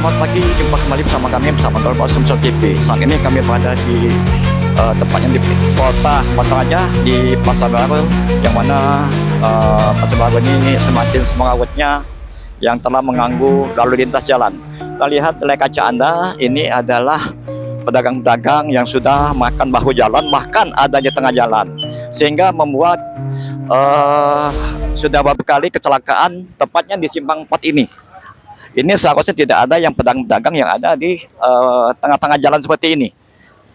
selamat pagi. Jumpa kembali bersama kami bersama Global Sumsel TV. Saat ini kami berada di tempatnya di kota Bataraja di Pasar Baru, yang mana Pasar Baru ini semakin semerawutnya yang telah mengganggu lalu lintas jalan. Kita lihat dari kaca Anda, ini adalah pedagang-pedagang yang sudah makan bahu jalan, bahkan ada di tengah jalan, sehingga membuat sudah beberapa kali kecelakaan tepatnya di simpang 4 ini. Ini seharusnya tidak ada yang pedagang-pedagang yang ada di tengah-tengah jalan seperti ini.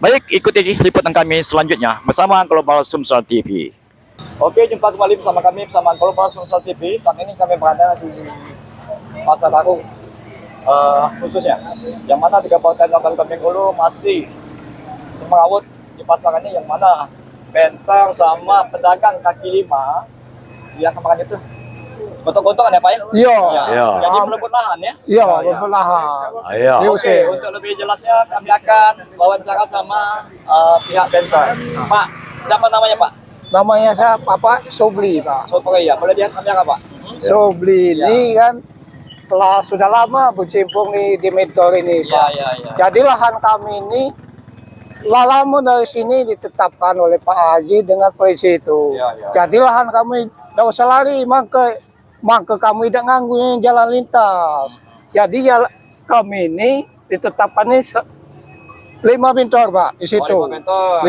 Baik, ikuti liputan kami selanjutnya bersama Global Sumsel TV. Oke, jumpa kembali bersama kami bersama Global Sumsel TV. Saat ini kami berada di Pasar Baru, khususnya yang mana di Kabupaten Bengkulu masih semerawut di pasar ini, yang mana bentar sama pedagang kaki lima yang kemarin itu gontok-gontokan ya Pak ya? Iya. Ya. Jadi merebut lahan ya? Iya, berbelahan. Iya. Oke, untuk lebih jelasnya kami akan wawancara sama pihak bentor. Pak, siapa namanya Pak? Namanya saya Pak Sobli, Pak. Sopri ya, boleh lihat kamera Pak? Sobli ini kan telah sudah lama bercimpung di mentor ini, Iya, Pak. iya, iya. Jadi lahan kami ini lama dari sini ditetapkan oleh Pak Haji dengan polisi itu. Iya, iya. Jadi lahan kami tidak usah lari, maka kami tidak ngangguin jalan lintas. Jadi kami ini ditetapkan ini 5 bentor, Pak, di situ. 5.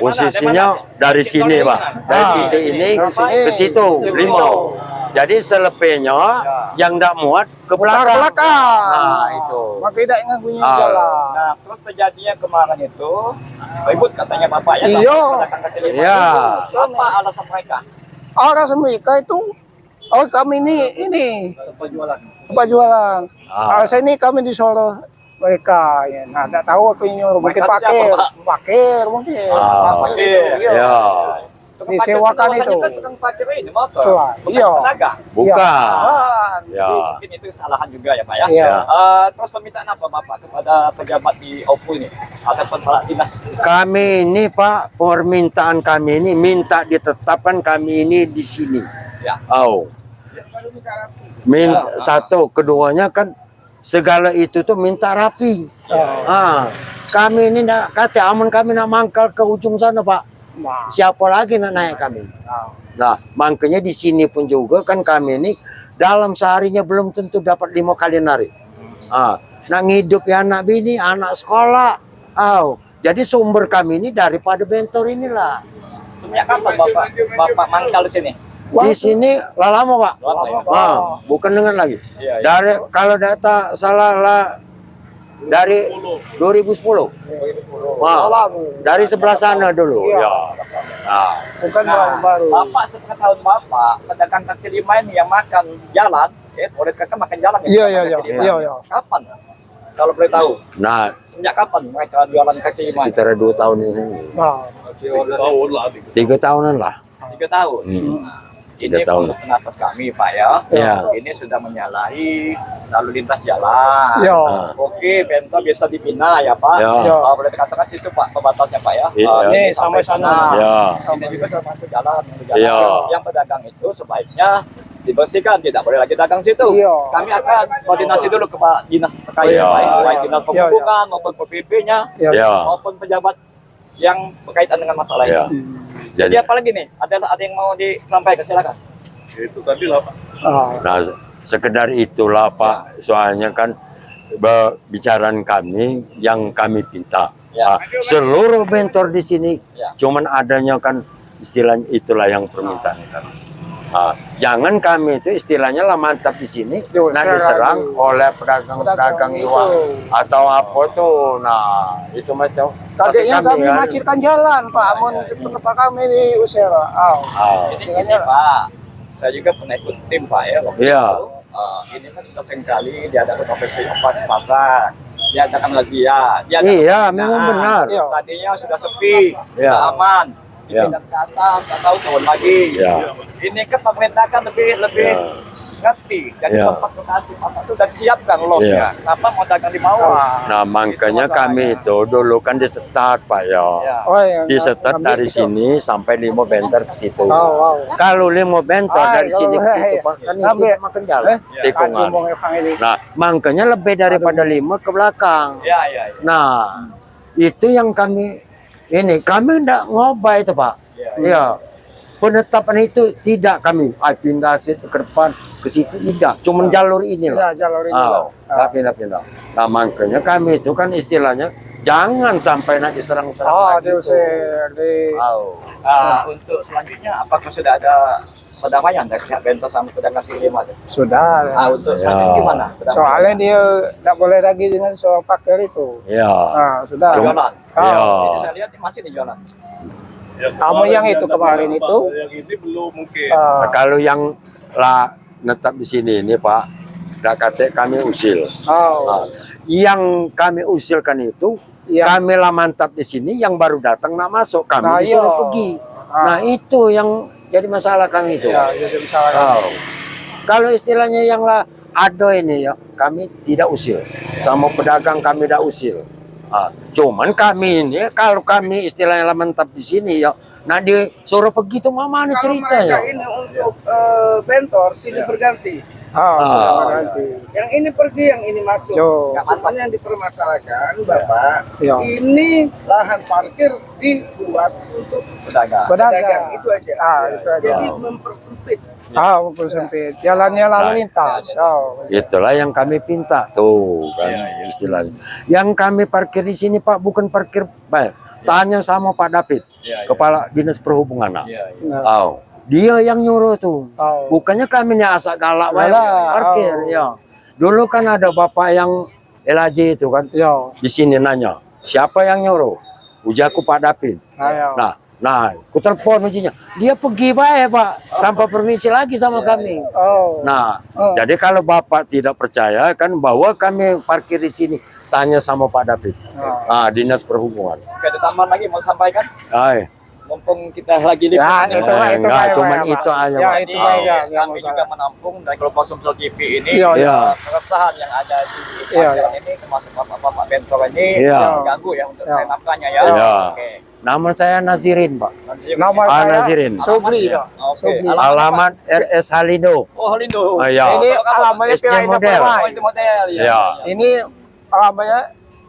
Posisinya dari sini, Pak. Dari titik ini ke situ, 5. Jadi selepihnya yang tidak muat ke belakang. Nah, itu. Maka tidak ngangguin jalan. Nah, terus terjadinya kemarin itu ribut katanya Bapak ya sama Iya. pedagang kaki lima Iya. itu. Apa alasan mereka? Orang mereka itu, kami ini tempat jualan. Saya ini kami disuruh mereka, ya. Nah, tidak tahu aku yang nyuruh, mungkin Mereka pakir, siapa, Pak? pakir mungkin. pakir. Iya. Iya. Disewakan itu. Kan tukang parkir ini motor. Sewa. Bukan Iya. pedagang. Bukan. Jadi Ya. mungkin itu kesalahan juga ya Pak ya. Iya. Terus permintaan apa Bapak kepada pejabat di OPU ini ataupun kepala dinas? Kami ini, Pak, permintaan kami ini minta ditetapkan kami ini di sini. Ya. Satu, keduanya kan segala itu tuh minta rapi. Kami ini kata aman, kami nak mangkal ke ujung sana, Pak. Siapa lagi nak naik kami? Nah, makanya di sini pun juga kan kami ini dalam seharinya belum tentu dapat 5 kali narik. Nak ngidup ya anak bini, anak sekolah. Jadi sumber kami ini daripada bentor inilah. Sejak kapan Bapak mangkal di sini? Di sini lama, Pak. Lama ya? Bukan dengan lagi. Iya, iya. Dari kalau data salah lah dari 2010. Dari sebelah sana dulu. Iya. Ya. Nah, Bukan Nah, baru. Bapak setelah tahun Bapak pedagang kaki lima ini yang makan jalan, boleh kakak makan jalan ya? Iya, Makan iya, kaki iya. lima. Iya, iya. Kapan? Kalau boleh tahu, nah sejak kapan mereka jualan kaki lima? sekitar 2 tahun ini. Nah, 3 tahunan lah. 3 tahun. Ini 3 tahun. menurut pendapat kami Pak ya, Iya. ini sudah menyalahi lalu lintas jalan. Iya. Oke, bentor bisa dibina ya Pak. Iya. Boleh dikatakan situ Pak pembatasnya Pak ya. Iya. Ini Ini sampai sana. Ya. Ini juga salah satu jalan. Iya. Yang pedagang itu sebaiknya dibersihkan, tidak boleh lagi dagang situ. Iya. Kami akan koordinasi dulu ke Pak Dinas terkait, Iya. baik Dinas Perhubungan maupun PPP-nya Iya. Ya. maupun pejabat yang berkaitan dengan masalah Ya. ini. Jadi apa lagi nih? Ada yang mau disampaikan? Silakan. Itu tadi lah Pak. Nah, sekedar itulah Pak, soalnya kan bicaraan kami yang kami pinta. Ya. Seluruh bentor di sini, Ya. cuman adanya kan istilahnya itulah yang permintaan kami. Jangan kami itu istilahnya lah mantap di sini, nah diserang oleh pedagang-pedagang iwan atau apa tuh. Nah, itu macam tadinya kami kan. macetkan jalan, Pak. Amun tempat kami diusir. Ini Pak, saya juga pernah ikut tim Pak ya. Waktu Iya. itu. Ini kan sudah seringkali diadakan operasi pasar, diadakan razia. Iya, memang benar. Iya. Tadinya sudah sepi, Iya. sudah aman. Iya. Dipindah ke atas, nggak tahu turun lagi. Iya. Ini kan pemerintah kan lebih Iya. ngerti. Jadi Ya. tempat lokasi Bapak itu udah disiapkan losnya. Kenapa mau dagang di bawah? Nah, makanya kami itu dulu kan di start, Pak ya. Ya. Oh, yang Di start kami dari itu. sini sampai 5 bentar ke situ. Oh. Kalau 5 bentar dari kalau- sini ke situ, Pak, kan itu Sampai- makan jalan, tikungan. Ngomong evangeli. Nah, makanya lebih daripada 5 ke belakang. Ya. Nah, itu yang kami enggak ngobah itu, Pak. Ya. Penetapan itu tidak kami pindah situ ke depan ke situ tidak, cuma jalur ini Ya, lah. jalur ini Oh, lah. nggak pindah-pindah. Nah, makanya kami itu kan istilahnya jangan sampai nak diserang-serang Oh, lagi. diusir di Oh. Untuk selanjutnya apakah sudah ada perdamaian dari pihak Bentor sama pedagang kaki lima? sudah. Untuk Ya. selanjutnya gimana? Soalnya dia tidak boleh lagi dengan soal pakir itu. Ya. Nah, sudah. jualan. Ya. Jadi saya lihat masih di jualan. Kamu yang itu kemarin itu, yang ini belum mungkin. Nah, kalau yang lah netap di sini ini, Pak, dah kata kami usil. Nah, yang kami usilkan itu Iya. kami lah mantap di sini, yang baru datang nak masuk kami Nah, disuruh iya. pergi. Nah, itu yang jadi masalah kami itu. ya, jadi misalnya. Oh. Kalau istilahnya yang lah ado ini ya, kami tidak usil. Sama pedagang kami tidak usil. Cuman kami ini, kalau kami istilahnya lah mantap di sini ya, nah disuruh pergi itu mana Kalau ceritanya? mereka ini untuk bentor sini berganti. Sudah Ah. berganti. Yang ini pergi, yang ini masuk. Yo. Cuman yang dipermasalahkan, Bapak, Ya. ini lahan parkir dibuat untuk Pedagang. pedagang. Itu aja. Itu aja. Jadi mempersempit. Maupun sempit. Jalannya lalu lintas. Itulah yang kami pinta tuh kan istilahnya. Yang kami parkir di sini, Pak, bukan parkir Pak. Tanya sama Pak David, Kepala Dinas Perhubungan. Oh, dia yang nyuruh tuh. Bukannya kami asal galak wae parkir ya. Dulu kan ada Bapak yang LAJ itu kan di sini nanya, siapa yang nyuruh? Ujaku Pak David. Nah, ku telepon ujinya. Dia pergi baik, Pak, tanpa permisi lagi sama kami. Nah, jadi kalau Bapak tidak percaya kan bahwa kami parkir di sini, tanya sama Pak David. Dinas Perhubungan. Oke, ada tambahan lagi mau sampaikan? Ay, Mumpung kita lagi di Ya, itu Pak, itu enggak, Pak, cuman Pak. itu aja, Ya, Pak. itu Pak, ya, kami nggak juga masalah. menampung dari kelompok Sumsel TV ini Iya. keresahan yang ada di Iya, parkiran ini, termasuk bapak-bapak bentor ini Iya. mengganggu ya untuk Iya. saya nafkahnya ya. Iya. Oke. Nama saya Nazirin, Pak. Nama Ah, saya Nazirin. Sobri, Pak. Oke. Sobri. Alamat RS Halindo. Oh, Lindo. Iya. Ini alamatnya SD Pilainda model. Oh, Permai. itu model ya. Iya. Ini alamatnya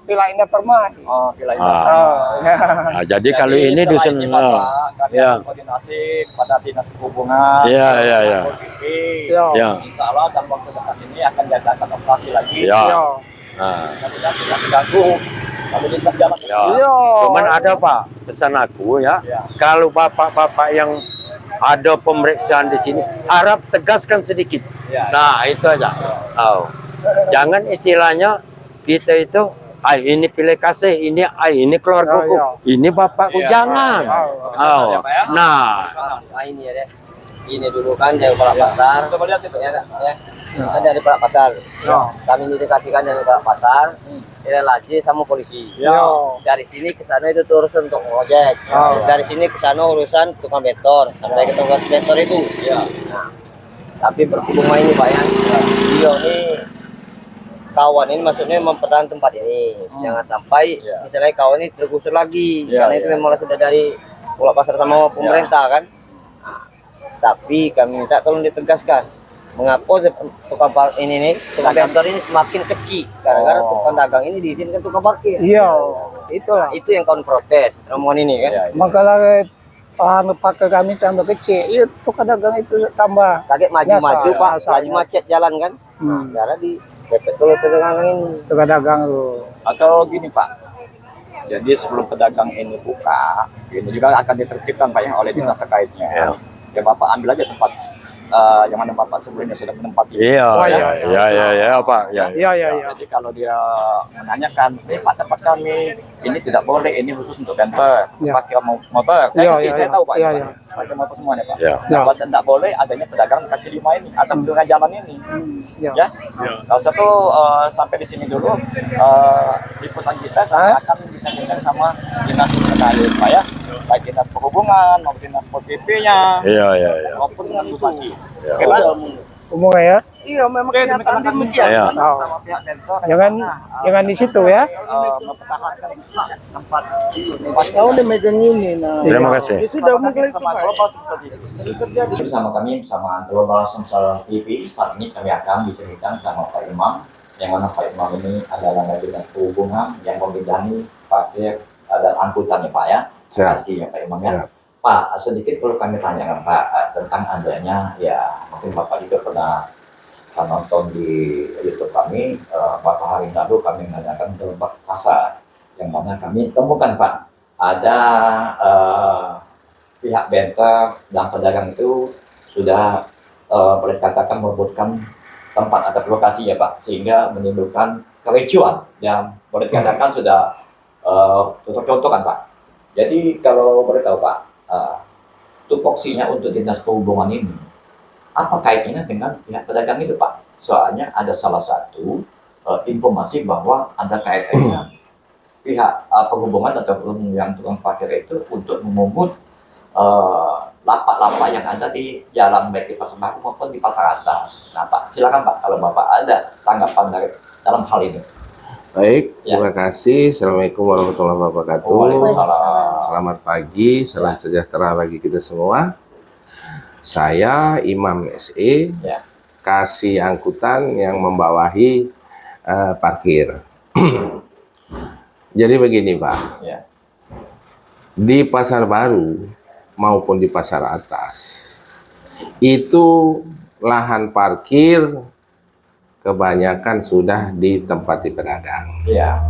Pilainda Permai. Oh, Pilainda. Nah, jadi kalau ini setelah dusun ini, Bapak, kami ya. akan koordinasi kepada Dinas Perhubungan. Iya, iya, iya. Iya. Ya. Insya Allah dalam waktu dekat ini akan diadakan operasi lagi. Ya. Iya. Nah, Mudah-mudahan tidak mengganggu lalu lintas jalan. ya. Iya. Cuman ada, Pak, pesan aku ya. Iya. Kalau bapak-bapak yang ada pemeriksaan di sini, harap tegaskan sedikit. Iya. Nah, itu aja. Oh. Jangan istilahnya kita itu, ini pilih kasih, ini keluargaku, Iya. ini bapakku, jangan. Personal ya, Pak, ya? Nah, Nah, ini ya deh. Ini dulu kan dari Palak Pasar. Coba lihat situ. Ya, ya. Kan dari Palak Pasar. Kami dikasihkan dari Palak Pasar. Relasi sama polisi. Iya. Dari sini ke sana itu tuh urusan untuk ngojek. Dari sini ke sana urusan tukang bentor. Sampai ke tukang bentor itu. Iya. Nah, tapi berhubung ini Pak ya. Dia ini kawan ini maksudnya mempertahankan tempat ini. Jangan sampai misalnya kawan ini tergusur lagi. Iya, Karena itu iya. memang sudah dari Palak Pasar sama pemerintah kan. Tapi kami minta tolong ditegaskan mengapa tukang ini nih tukang bentor ini semakin kecil gara-gara tukang dagang ini diizinkan tukang parkir. Iya. Itulah. Itu yang kawan protes rombongan ini kan. Makanya pakai kami tambah kecil, itu kadang itu tambah. Kaget maju-maju Biasa, Pak, biasa, laju biasa. macet jalan kan. Karena di pepet kalau pedagang ini. Itu dagang tuh. Atau gini Pak, jadi sebelum pedagang ini buka, ini juga akan ditertibkan Pak ya oleh dinas terkaitnya. Ya Bapak ambil aja tempat yang mana Bapak sebelumnya sudah menempati. iya, Oh, iya, iya. iya, iya, Pak. Ya. Iya, iya, iya. Jadi kalau dia menanyakan, Pak tempat kami ini tidak boleh, ini khusus untuk bentor, Iya. pakai motor. Saya Iya, ngerti, iya, saya iya. tahu Pak. Iya, Pak. iya. Pakai motor semuanya Pak. Iya. Nah, tidak boleh adanya pedagang kaki lima ini atau pedagang jalan ini. Iya. Ya. Kalau satu sampai di sini dulu liputan kita akan dikaitkan sama dinas terkait Pak ya, baik dinas perhubungan maupun dinas PP-nya Iya, iya, iya. maupun dengan bupati. Ya. Oke Pak. umum ya. Iya, memang kenyataan demikian. Iya. Oh. Sama pihak bentor Jangan di situ ya. mempertahankan tempat Pas tahu dia megang ini, nah. Terima kasih. Ya sudah mengklarifikasi. Sering terjadi. bersama kami bersama Global Social TV. Saat ini kami akan diceritakan sama Pak Imam, yang mana Pak Imam ini adalah dari dinas perhubungan yang membidangi parkir dan angkutan ya Pak ya. Terima kasih ya Pak Imam ya. Pak, sedikit perlu kami tanyakan Pak tentang adanya ya mungkin Bapak juga pernah nonton di YouTube kami beberapa hari lalu kami mengadakan gerbak pasar yang mana kami temukan Pak ada pihak bentor dan pedagang itu sudah boleh katakan merebutkan tempat atau lokasi ya Pak sehingga menimbulkan kericuan yang boleh dikatakan sudah contoh kan Pak. Jadi kalau boleh tahu Pak, tupoksinya untuk dinas perhubungan ini apa kaitannya dengan pihak pedagang itu Pak? Soalnya ada salah satu informasi bahwa ada kaitannya pihak perhubungan ataupun yang tukang parkir itu untuk memungut lapak-lapak yang ada di jalan baik di Pasar Baru maupun di Pasar Atas. Nah Pak, silakan Pak kalau Bapak ada tanggapan dari dalam hal ini. Baik, Ya. terima kasih. Assalamualaikum warahmatullahi wabarakatuh. Waalaikumsalam. Selamat pagi, salam sejahtera bagi kita semua. Saya Imam SE, Ya. kasih angkutan yang membawahi parkir. Jadi begini Pak, Ya. di Pasar Baru maupun di Pasar Atas, itu lahan parkir kebanyakan sudah ditempati pedagang. Ya.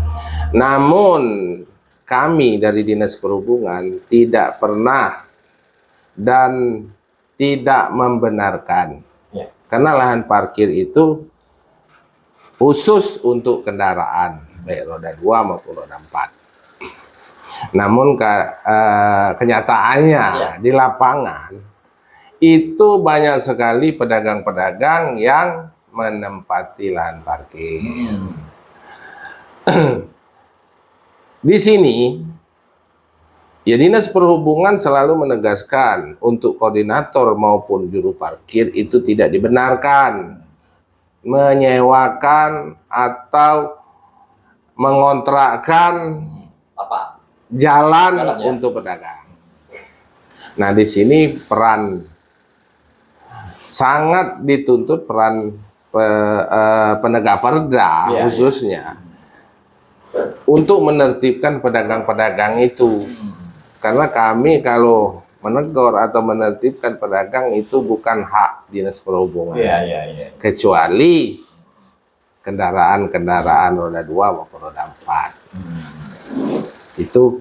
Namun kami dari Dinas Perhubungan tidak pernah dan tidak membenarkan. Ya. Karena lahan parkir itu khusus untuk kendaraan baik roda 2 maupun roda 4. Namun kenyataannya Ya. di lapangan itu banyak sekali pedagang-pedagang yang menempati lahan parkir. Di sini, ya Dinas Perhubungan selalu menegaskan untuk koordinator maupun juru parkir itu tidak dibenarkan menyewakan atau mengontrakkan Apa? jalan Jalan, ya. untuk pedagang. Nah, di sini peran sangat dituntut peran penegak perda Ya, khususnya untuk menertibkan pedagang-pedagang itu. Karena kami kalau menegur atau menertibkan pedagang itu bukan hak Dinas Perhubungan. Iya. Kecuali kendaraan-kendaraan roda 2 maupun roda 4. Itu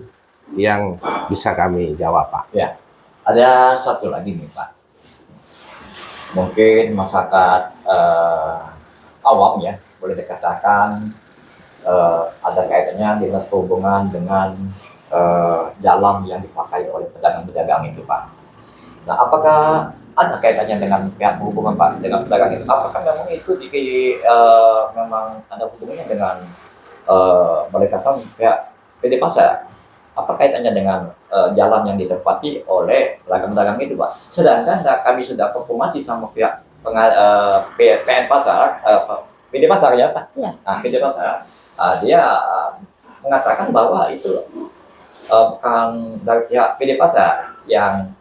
yang bisa kami jawab, Pak. Ya. Ada satu lagi nih Pak. Mungkin masyarakat awam ya boleh dikatakan ada kaitannya dinas perhubungan dengan jalan yang dipakai oleh pedagang-pedagang itu Pak. Nah apakah ada kaitannya dengan pihak perhubungan Pak dengan pedagang itu? Apakah memang itu memang ada hubungannya dengan boleh katakan pihak PD Pasar? Apa kaitannya dengan jalan yang ditempati oleh pedagang-pedagang itu, Pak? Sedangkan kami sudah konfirmasi sama pihak PN Pasar, PD Pasar ya, Pak? Iya. Nah, PD Pasar, dia mengatakan bahwa itu bukan dari pihak PD Pasar yang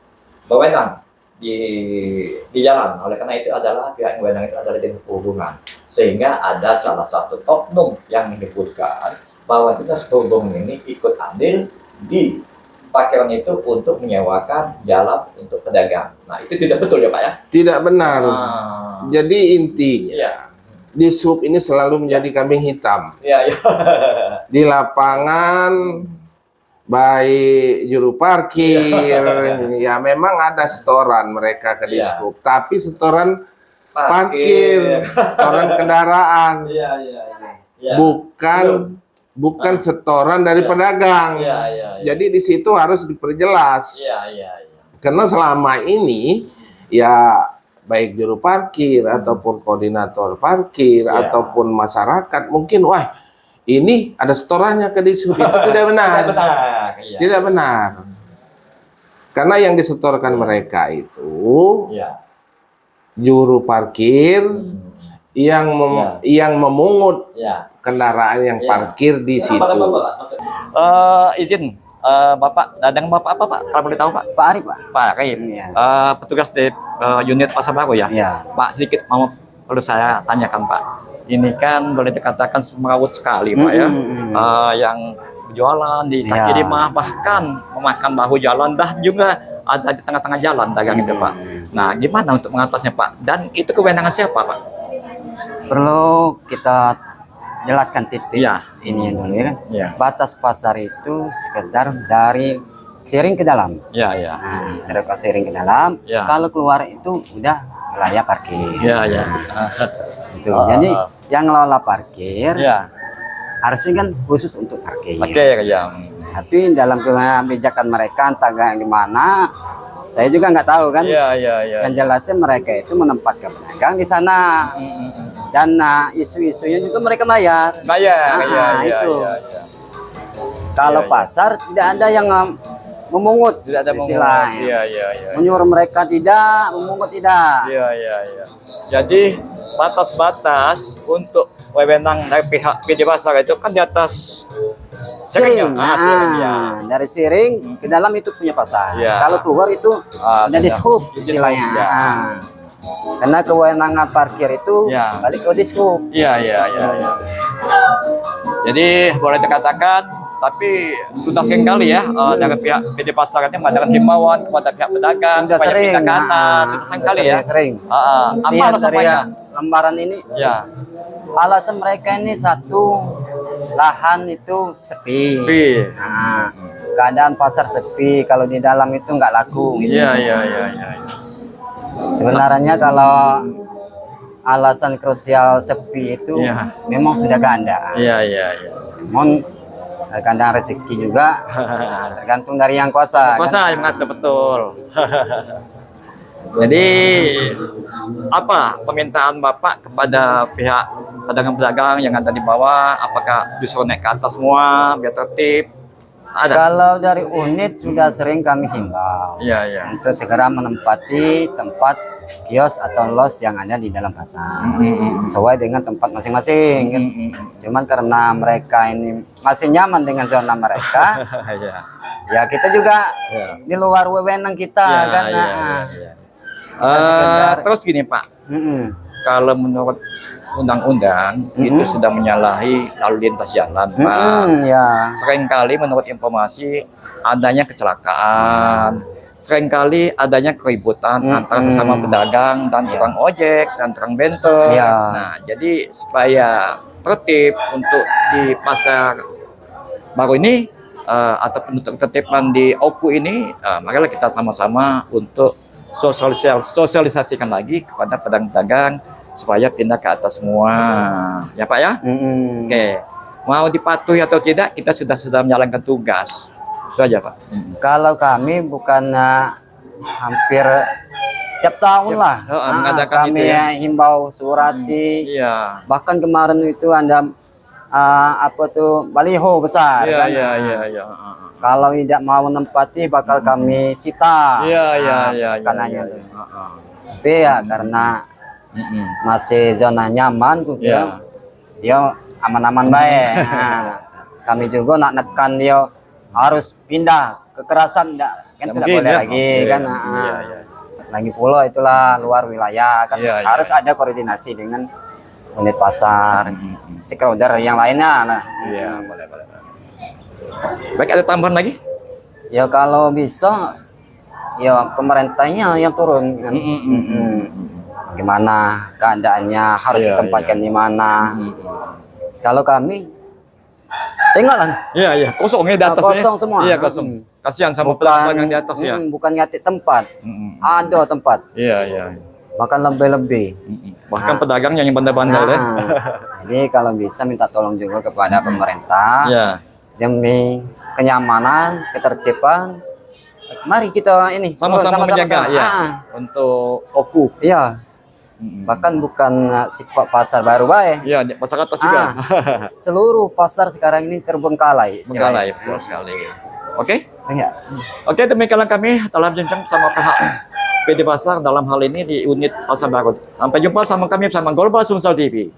berwenang di jalan. Oleh karena itu adalah pihak yang berwenang itu adalah Dinas Perhubungan. Sehingga ada salah satu oknum yang menyebutkan bahwa Dinas Perhubungan ini ikut andil di parkiran itu untuk menyewakan jalan untuk pedagang. Nah, itu tidak betul ya Pak ya? Tidak benar. Ah. Jadi intinya, Iya. di sub ini selalu menjadi kambing hitam. Iya. Di lapangan, baik juru parkir, ya memang ada setoran mereka ke Iya. Dishub. Tapi setoran parkir, setoran kendaraan, Iya. Iya. bukan setoran dari pedagang. Iya. Jadi di situ harus diperjelas. Iya. Karena selama ini ya baik juru parkir ataupun koordinator parkir Ya. ataupun masyarakat mungkin wah ini ada setorannya ke Dishub, itu tidak benar. Tidak benar. Iya. Tidak benar. Karena yang disetorkan mereka itu Iya. juru parkir yang yang memungut Ya. kendaraan yang Ya. parkir di situ. Izin, Bapak, dengan Bapak apa Pak? Kalau boleh tahu Pak? Pak Arif, Pak. Pak Arif, Iya. petugas di unit Pasar Baru ya? Iya. Pak, sedikit perlu saya tanyakan Pak. Ini kan boleh dikatakan semerawut sekali Pak ya. Yang jualan di kaki Iya. lima, bahkan memakan bahu jalan, dah juga ada di tengah-tengah jalan dagang itu Pak. Nah, gimana untuk mengatasnya Pak? Dan itu kewenangan siapa Pak? Perlu kita jelaskan titik Iya. ini dulu ya kan. Iya. Batas pasar itu sekedar dari Siring ke dalam. Ya, ya. Nah, Siring ke dalam. Ya. Kalau keluar itu udah wilayah parkir. Ya, ya. Gitu. Jadi yang ngelola parkir Ya. harusnya kan khusus untuk parkir. Oke, ya. Tapi dalam kebijakan mereka entah gimana, saya juga nggak tahu kan. Iya, iya, iya. Yang jelasnya mereka itu menempatkan pedagang di sana. Dan isu-isunya juga mereka bayar. Bayar, iya, iya, itu. iya. Kalau Iya, iya. pasar tidak ada yang memungut, Tidak ada istilahnya. Iya, iya, iya. Menyuruh mereka tidak, memungut tidak. Iya, iya, iya. Jadi batas-batas untuk wewenang dari pihak PD Pasar itu kan di atas Siring, Siring, ya. dari Siring ke dalam itu punya pasar. Ya. Kalau keluar itu Ah, ada sudah. dishub Dishub, istilahnya. ya. Karena kewenangan parkir itu Ya. balik ke dishub. Iya, iya, iya, iya. Jadi boleh dikatakan, tapi sudah sering kali ya dari pihak PD Pasar ini mengadakan himbauan kepada pihak pedagang Sudah supaya sering. pindah ke atas, sudah sering kali ya. Sering. Apa Lihat alasan dari mereka? lembaran ini, Ya, alasan mereka ini satu, lahan itu sepi. tapi Nah, keadaan pasar sepi, kalau di dalam itu nggak laku. Gitu. iya, iya, iya, iya. Sebenarnya kalau alasan krusial sepi itu Iya. memang sudah ganda. Iya, iya, iya. Namun kadang rezeki juga tergantung dari yang kuasa. Kuasa yang mengatur betul. Jadi apa permintaan Bapak kepada pihak pedagang-pedagang yang ada di bawah? Apakah disuruh naik ke atas semua biar tertib? Ada. Kalau dari unit sudah sering kami himbau Iya, iya. untuk segera menempati tempat kios atau los yang ada di dalam pasar sesuai dengan tempat masing-masing. Kan. Cuman karena mereka ini masih nyaman dengan zona mereka, Iya. ya kita juga Iya. di luar wewenang kita Iya, kan. iya, Nah, iya. sekedar- Terus gini Pak, mm-mm. kalau menurut undang-undang itu sudah menyalahi lalu lintas jalan Pak. Ya. Seringkali menurut informasi adanya kecelakaan, seringkali adanya keributan antara sesama pedagang dan tukang ojek dan tukang bentor. Iya. Nah, jadi supaya tertib untuk di pasar baru ini ataupun untuk ketertiban di Oku ini, marilah kita sama-sama untuk sosialisasikan lagi kepada pedagang-pedagang supaya pindah ke atas semua, ya Pak ya. Oke, mau dipatuhi atau tidak, kita sudah menjalankan tugas. Itu aja Pak. Kalau kami bukan hampir tiap tahun lah mengadakan kami itu ya. himbau surati. Iya. Bahkan kemarin itu ada apa tuh baliho besar Iya, kan. iya, iya, iya. Kalau tidak mau menempati bakal kami sita. Iya, iya, iya, iya. Kanannya iya, tuh. iya. Tapi ya karena masih zona nyaman, gue bilang dia aman-aman baik. Nah, kami juga nak nekan dia harus pindah kekerasan kan tidak mungkin, boleh ya. lagi Oke. kan. Iya, iya. Lagi pula itulah luar wilayah kan Iya, iya. harus ada koordinasi dengan unit pasar, stakeholder yang lainnya. Nah, Iya, boleh, boleh. Baik, ada tambahan lagi? ya kalau bisa ya pemerintahnya yang turun kan. Bagaimana keadaannya harus Iya, ditempatkan di mana. Kalau kami tengoklah Iya, iya. Kosong ya di atas kosong semua. Iya, kosong. Kasihan sama pedagang di atas ya. bukan ngatik tempat. Ada tempat, Iya, iya. bahkan lebih-lebih. Bahkan pedagang yang bandel-bandel ya. Jadi kalau bisa minta tolong juga kepada pemerintah Iya. demi kenyamanan, ketertiban. Mari kita ini Sama-sama menjaga ya untuk Oku. Iya. Bahkan bukan sifat pasar baru baik. Iya, di pasar atas juga. Seluruh pasar sekarang ini terbengkalai. Menggalai, betul sekali. Oke? Iya. Oke, demikianlah kami telah berbincang sama pihak PD Pasar dalam hal ini di unit Pasar Baru. Sampai jumpa sama kami sama Global Sumsel TV.